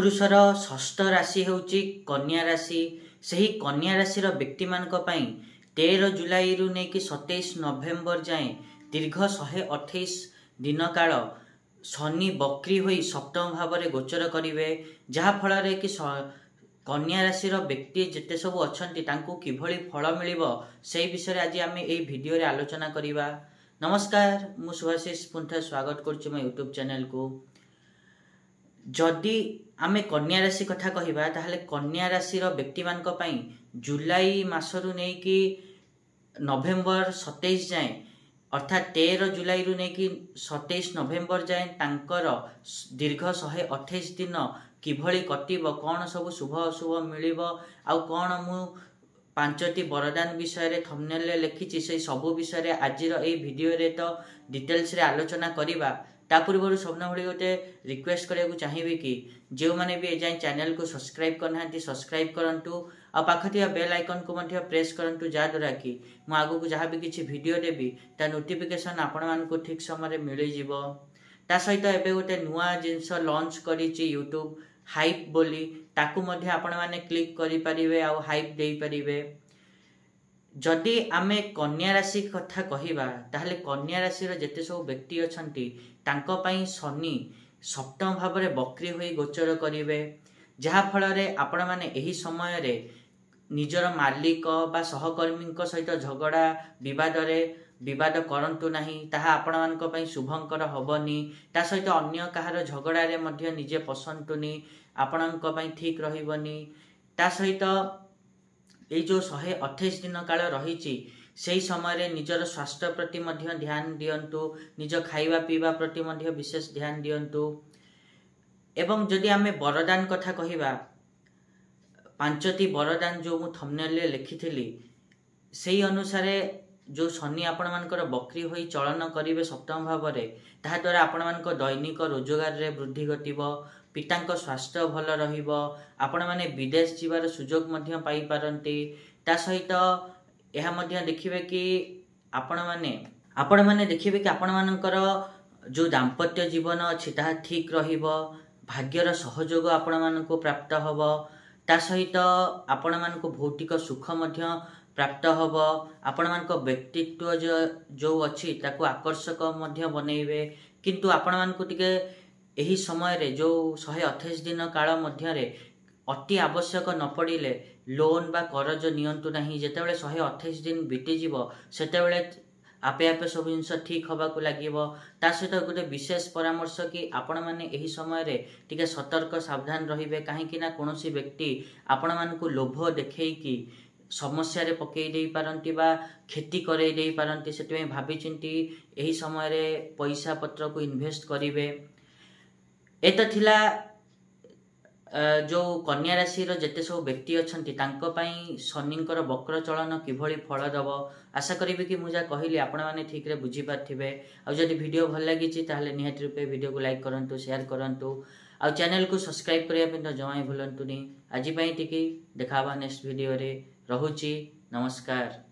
କାଳପୁରୁଷର ଷଷ୍ଠ ରାଶି ହେଉଛି କନ୍ୟା ରାଶି। ସେହି କନ୍ୟା ରାଶିର ବ୍ୟକ୍ତିମାନଙ୍କ ପାଇଁ 13 ଜୁଲାଇରୁ ନେଇକି 27 ନଭେମ୍ବର ଯାଏଁ ଦୀର୍ଘ 128 ଦିନ କାଳ ଶନି ବକ୍ରି ହୋଇ ସପ୍ତମ ଭାବରେ ଗୋଚର କରିବେ, ଯାହାଫଳରେ କି କନ୍ୟା ରାଶିର ବ୍ୟକ୍ତି ଯେତେ ସବୁ ଅଛନ୍ତି ତାଙ୍କୁ କିଭଳି ଫଳ ମିଳିବ ସେହି ବିଷୟରେ ଆଜି ଆମେ ଏହି ଭିଡ଼ିଓରେ ଆଲୋଚନା କରିବା। ନମସ୍କାର, ମୁଁ ଶୁଭାଶିଷ ପୁଣି ସ୍ୱାଗତ କରୁଛି ମୋ ୟୁଟ୍ୟୁବ୍ ଚ୍ୟାନେଲକୁ। जदि आमे कन्या राशि कथा कहिबा ताहले कन्या राशि व्यक्तिमानक पई जुलाई मासरु नेकी नवेम्बर 27 जाए अर्थात 13 जुलाई रु नेकी 27 नवेम्बर जाए तांकर दीर्घ 128 दिन किभली कटिब, कौन सब शुभ अशुभ मिलिबो आ कौन मु 5टी वरदान विषय रे थंबनेल रे लिखिछि से सब विषय रे आजिर ए वीडियो रे तो डिटेल्स रे आलोचना करिबा। ता पूर्व सबना भली गोटे रिक्वेस्ट करिया चाहिए कि जो मैंने भी एजाए चैनल को सब्सक्राइब करना सब्सक्राइब करूँ आ पाखथिया बेल आइकन को मध्य प्रेस करूँ, जहाँद्वारा कि मु आगु को जहाँ भी किसी वीडियो देवी ता नोटिफिकेशन आपण मानक ठीक समय मिल जिवो। ता सहित एबे गोटे नुआ जिनस लॉन्च करिछि यूट्यूब हाइप बोली, ताकू मध्य आपण माने क्लिक करि परिबे आ हाइप देई परिबे। जदि आमे कन्या राशि कथा कहिबा ताहले कन्या राशि जेते सब व्यक्ति अछंती तांको पई शनि सप्तम भाव में बक्री होई गोचर करिवे, जहा फल रे आपण माने एही समय रे निजर मालिक बा सहकर्मी सहित झगड़ा विवाद करंतु नाही, ताहा आपण मानक पई शुभंकर हबनी। ता सहित अन्य कहार झगड़ा रे मध्य निजे पसंतुनी, आपणक पई ठीक रहिबनी। ता सहित ए जो 128 दिन काल रही से समय रे निजर स्वास्थ्य प्रति मध्य ध्यान दियंतु, निज खाइबा पीवा प्रति मध्य विशेष ध्यान दियंतु। एवं जदि आमे वरदान कथा कहिबा 5टी वरदान जो मु थंबनेल रे लिखिथिली सेही अनुसार जो शनि आपण मानकर बक्री होई चलन करिवे सप्तम भाव रे, ताहा द्वारा आपण मानक दैनिक रोजगार रे वृद्धि घटिबो, पितांक स्वास्थ्य भल रहिबो, आपण माने विदेश जीवार सुजोग मध्य पाई पारंती। ता सहित यह मध्य देखिबे कि आपण माने देखिबे कि आपण मानकर जो दाम्पत्य जीवन अछि ताहा ठीक रहिबो, भाग्यर सहयोग आपण मानक प्राप्त हबो। ता सहित आपण मानक भौतिक सुख मध्य प्राप्त हबो, आपण मानक व्यक्तित्व जो अछि ताकू आकर्षक मध्य बनैबे। किंतु आपण मानक टिके एही समय रे जो 128 दिन काल मध्य रे अति आवश्यक न पड़िले लोन बा करज नियंतु नाही। जेतेबेले 128 दिन बीती जीवो सेतेबेले आपे आपे सब जिनस ठीक हवा को लागिबो। ता सहित गोटे विशेष परामर्श कि आपण माने एही समय रे टिके सतर्क सावधान रहिबे, काहे कि ना कोनोसी व्यक्ति आपण मानकु लोभ देखै कि समस्या रे पकई देई पारंती बा खेती करई देई पारंती। सेतबे भाबी चिंती एही समय रे पैसा पत्र को इन्वेस्ट करिवे। एत थिला जो कन्या राशि जेते सब व्यक्ति अछंती तांको पई शनिंकर वक्र चलन किभली फल दबो। आशा करिबे कि मुझा कहली आपण माने ठीक रे बुझी पारथिबे। आ जदि वीडियो भल लागिछि ताहले निहात रूपे वीडियो को लाइक करंतु, शेयर करंतु आ चैनल को सब्सक्राइब करिया पे जमाई भूलंतुनी। आज पई टिकी देखाबा नेक्स्ट वीडियो रे। रहुछि, नमस्कार।